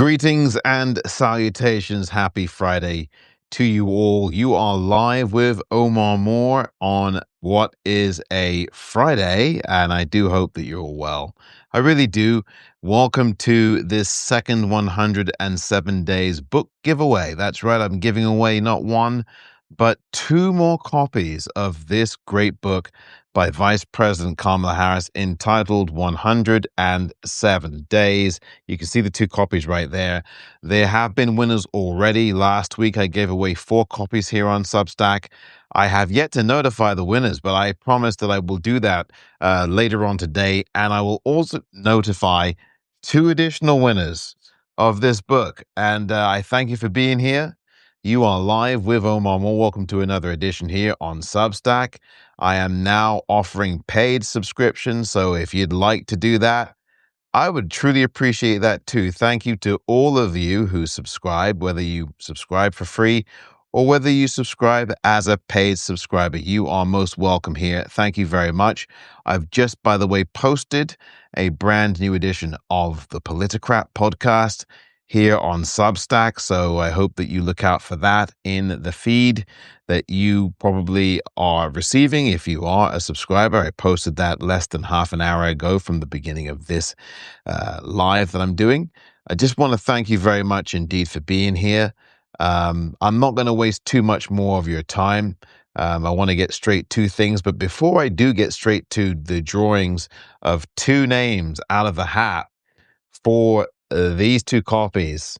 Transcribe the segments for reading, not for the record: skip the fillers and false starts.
Greetings and salutations. Happy Friday to you all. You are live with Omar Moore on what is a Friday, and I do hope that you're all well. I really do. Welcome to this second 107 days book giveaway. That's right, I'm giving away not one, but two more copies of this great book by Vice President Kamala Harris entitled 107 Days. You can see the two copies right there. There have been winners already. Last week, I gave away 4 copies here on Substack. I have yet to notify the winners, but I promise that I will do that later on today. And I will also notify 2 additional winners of this book. And I thank you for being here. You are live with Omar Moore. Welcome to another edition here on Substack. I am now offering paid subscriptions, so if you'd like to do that, I would truly appreciate that too. Thank you to all of you who subscribe, whether you subscribe for free or whether you subscribe as a paid subscriber. You are most welcome here. Thank you very much. I've just, by the way, posted a brand new edition of the Politicrat podcast here on Substack, so I hope that you look out for that in the feed that you probably are receiving if you are a subscriber. I posted that less than half an hour ago from the beginning of this live that I'm doing. I just want to thank you very much indeed for being here. I'm not going to waste too much more of your time. I want to get straight to things, but before I do get straight to the drawings of 2 names out of the hat for these 2 copies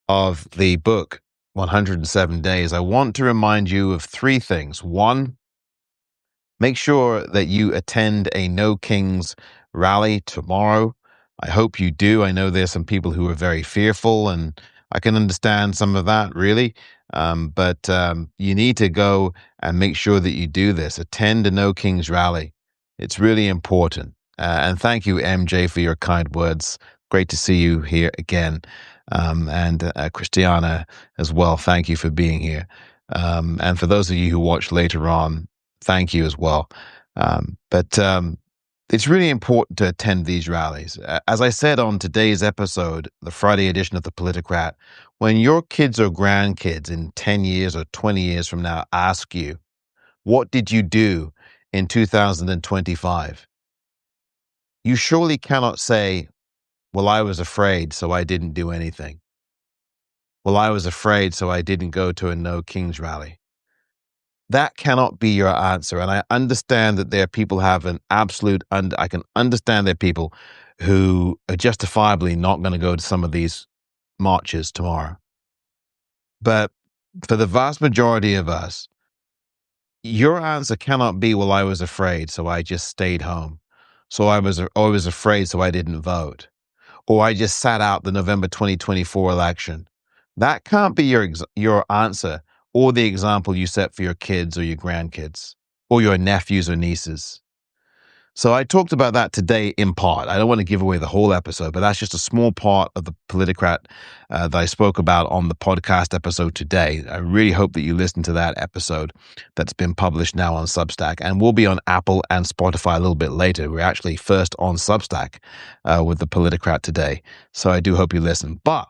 of the book 107 Days, I want to remind you of 3 things. 1, make sure that you attend a No Kings rally tomorrow. I hope you do. I know there's some people who are very fearful, and I can understand some of that, really. But you need to go and make sure that you do this. Attend a No Kings rally. It's really important. And thank you, MJ, for your kind words. Great to see you here again. And Christiana as well. Thank you for being here. And for those of you who watch later on, thank you as well. But it's really important to attend these rallies. As I said on today's episode, the Friday edition of the Politicrat, when your kids or grandkids in 10 years or 20 years from now ask you, what did you do in 2025? You surely cannot say, well, I was afraid, so I didn't do anything. Well, I was afraid, so I didn't go to a No Kings rally. That cannot be your answer. And I understand that there are people who have an absolute, I can understand there are people who are justifiably not going to go to some of these marches tomorrow. But for the vast majority of us, your answer cannot be, well, I was afraid, so I just stayed home. So I was afraid, so I didn't vote. Or I just sat out the November 2024 election. That can't be your answer or the example you set for your kids or your grandkids or your nephews or nieces. So I talked about that today in part. I don't want to give away the whole episode, but that's just a small part of the Politicrat that I spoke about on the podcast episode today. I really hope that you listen to that episode that's been published now on Substack, and we'll be on Apple and Spotify a little bit later. We're actually first on Substack with the Politicrat today. So I do hope you listen. But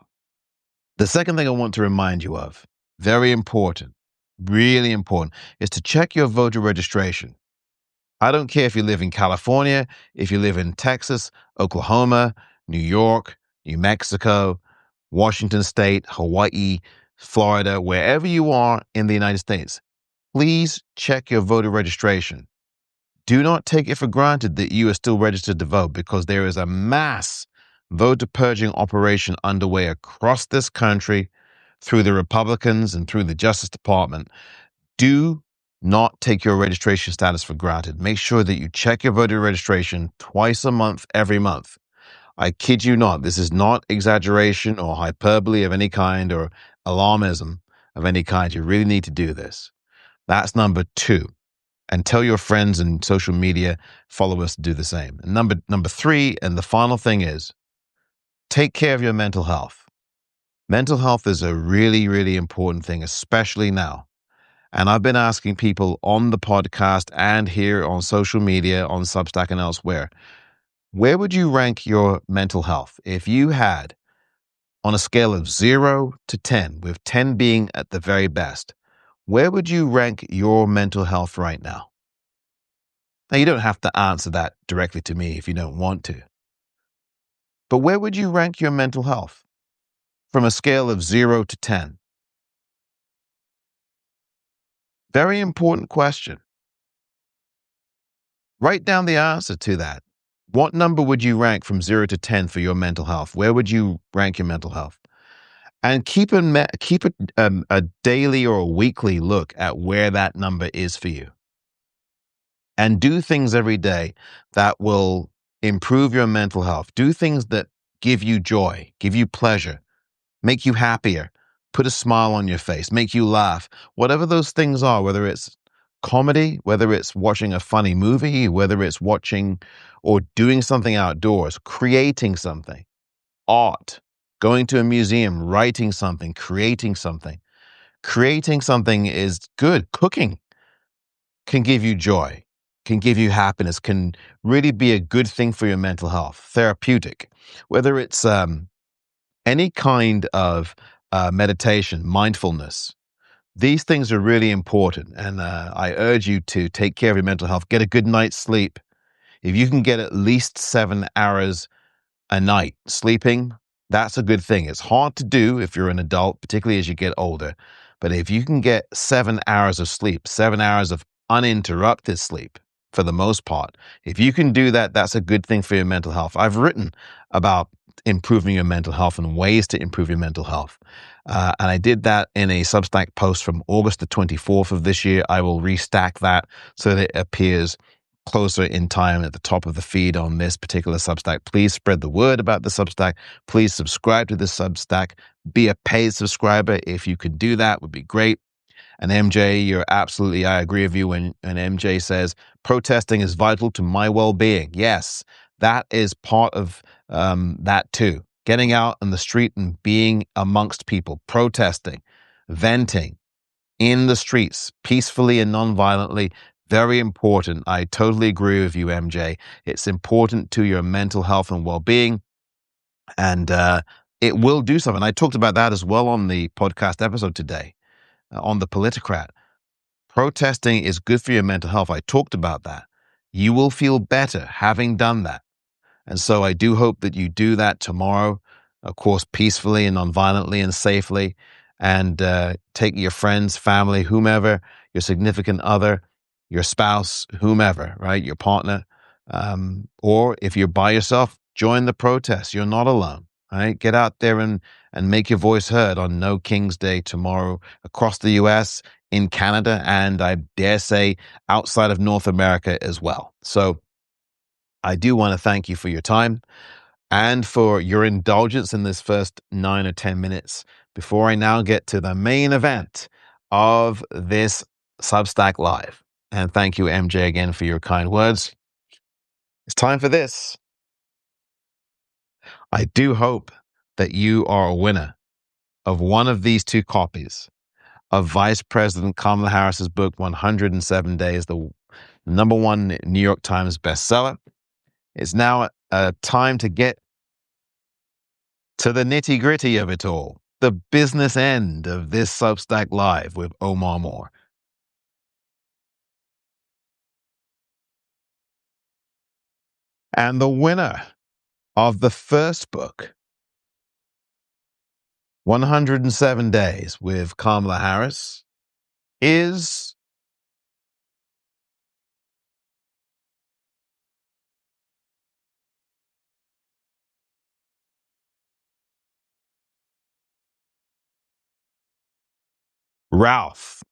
the second thing I want to remind you of, very important, really important, is to check your voter registration. I don't care if you live in California, if you live in Texas, Oklahoma, New York, New Mexico, Washington State, Hawaii, Florida, wherever you are in the United States, please check your voter registration. Do not take it for granted that you are still registered to vote, because there is a mass voter purging operation underway across this country through the Republicans and through the Justice Department. Do not take your registration status for granted. Make sure that you check your voter registration twice a month, every month. I kid you not. This is not exaggeration or hyperbole of any kind or alarmism of any kind. You really need to do this. That's number 2. And tell your friends and social media followers to do the same. And number 3, and the final thing is, take care of your mental health. Mental health is a really, really important thing, especially now. And I've been asking people on the podcast and here on social media, on Substack and elsewhere, where would you rank your mental health? If you had on a scale of 0 to 10, with 10 being at the very best, where would you rank your mental health right now? Now, you don't have to answer that directly to me if you don't want to. But where would you rank your mental health from a scale of 0 to 10? Very important question. Write down the answer to that. What number would you rank from 0 to 10 for your mental health? Where would you rank your mental health? And keep a daily or a weekly look at where that number is for you. And do things every day that will improve your mental health. Do things that give you joy, give you pleasure, make you happier, put a smile on your face, make you laugh. Whatever those things are, whether it's comedy, whether it's watching a funny movie, whether it's watching or doing something outdoors, creating something, art, going to a museum, writing something, creating something. Creating something is good. Cooking can give you joy, can give you happiness, can really be a good thing for your mental health, therapeutic. Whether it's any kind of meditation, mindfulness, these things are really important. And I urge you to take care of your mental health. Get a good night's sleep. If you can get at least 7 hours a night sleeping, that's a good thing. It's hard to do if you're an adult, particularly as you get older. But if you can get 7 hours of sleep, 7 hours of uninterrupted sleep, for the most part, if you can do that, that's a good thing for your mental health. I've written about improving your mental health and ways to improve your mental health. And I did that in a Substack post from August the 24th of this year. I will restack that so that it appears closer in time at the top of the feed on this particular Substack. Please spread the word about the Substack. Please subscribe to the Substack. Be a paid subscriber. If you could do that, would be great. And MJ, I agree with you when MJ says protesting is vital to my well-being. Yes, that is part of that too. Getting out on the street and being amongst people, protesting, venting in the streets, peacefully and non-violently. Very important. I totally agree with you, MJ. It's important to your mental health and well-being. And it will do something. I talked about that as well on the podcast episode today on the Politicrat. Protesting is good for your mental health. I talked about that. You will feel better having done that. And so I do hope that you do that tomorrow, of course, peacefully and non-violently and safely, and take your friends, family, whomever, your significant other, your spouse, whomever, right? Your partner. Or if you're by yourself, join the protest. You're not alone, right? Get out there and make your voice heard on No King's Day tomorrow across the US, in Canada, and I dare say outside of North America as well. So I do want to thank you for your time and for your indulgence in this first 9 or 10 minutes before I now get to the main event of this Substack Live. And thank you, MJ, again for your kind words. It's time for this. I do hope that you are a winner of one of these two copies of Vice President Kamala Harris's book, 107 Days, the #1 New York Times bestseller. It's now time to get to the nitty gritty of it all, the business end of this Substack Live with Omar Moore. And the winner of the first book, 107 Days with Kamala Harris, is Ralph.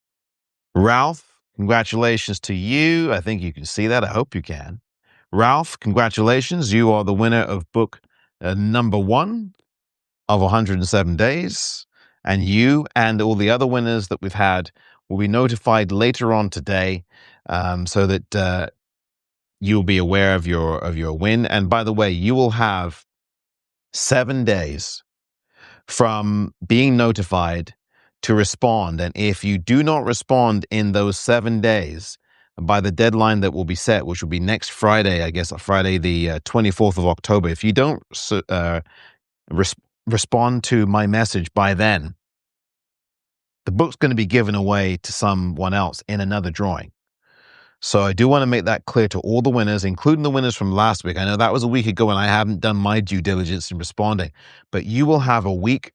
Ralph, congratulations to you. I think you can see that. I hope you can. Ralph, congratulations. You are the winner of book #1 of 107 Days. And you and all the other winners that we've had will be notified later on today, so that you'll be aware of your win. And by the way, you will have 7 days from being notified to respond. And if you do not respond in those 7 days by the deadline that will be set, which will be next Friday, I guess, Friday the 24th of October, if you don't respond to my message by then, the book's going to be given away to someone else in another drawing. So I do want to make that clear to all the winners, including the winners from last week. I know that was a week ago and I haven't done my due diligence in responding, but you will have a week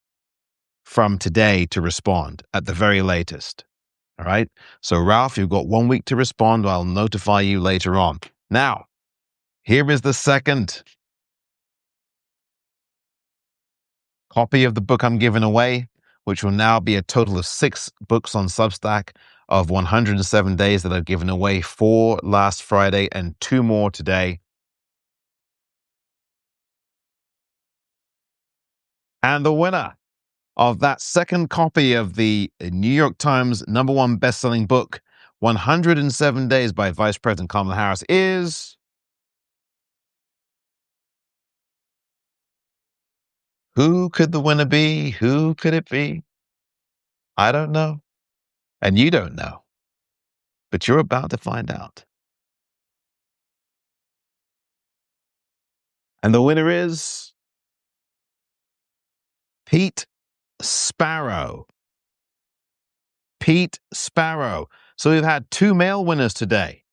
from today to respond at the very latest. All right. So Ralph, you've got 1 week to respond. I'll notify you later on. Now, here is the second copy of the book I'm giving away, which will now be a total of 6 books on Substack of 107 days that I've given away, 4 last Friday and 2 more today. And the winner of that second copy of the New York Times #1 best-selling book, 107 Days by Vice President Kamala Harris is... Who could the winner be? Who could it be? I don't know. And you don't know. But you're about to find out. And the winner is Pete Sparrow. Pete Sparrow. So we've had 2 male winners today.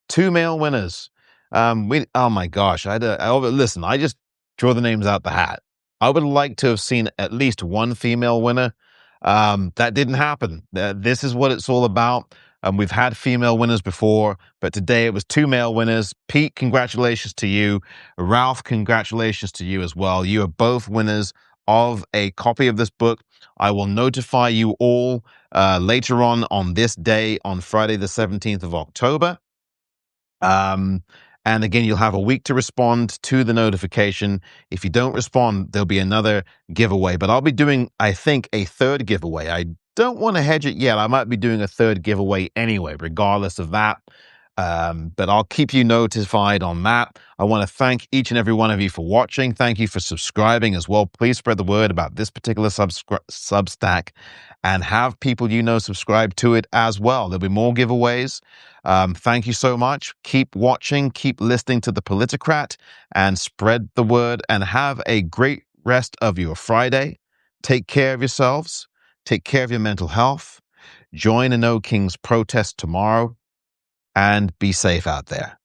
2 male winners. Oh my gosh. Listen, I just draw the names out the hat. I would like to have seen at least 1 female winner. That didn't happen. This is what it's all about. We've had female winners before, but today it was 2 male winners. Pete, congratulations to you. Ralph, congratulations to you as well. You are both winners of a copy of this book. I will notify you all later on this day, on Friday, the 17th of October. And again, you'll have a week to respond to the notification. If you don't respond, there'll be another giveaway. But I'll be doing, I think, a 3rd giveaway. I don't want to hedge it yet. I might be doing a 3rd giveaway anyway, regardless of that. But I'll keep you notified on that. I want to thank each and every one of you for watching. Thank you for subscribing as well. Please spread the word about this particular Substack and have people you know subscribe to it as well. There'll be more giveaways. Thank you so much. Keep watching, keep listening to The Politicrat, and spread the word, and have a great rest of your Friday. Take care of yourselves. Take care of your mental health. Join a No Kings protest tomorrow. And be safe out there.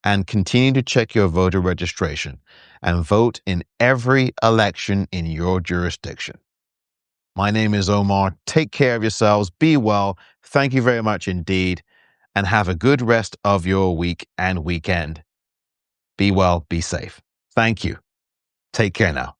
And continue to check your voter registration and vote in every election in your jurisdiction. My name is Omar. Take care of yourselves. Be well. Thank you very much indeed. And have a good rest of your week and weekend. Be well. Be safe. Thank you. Take care now.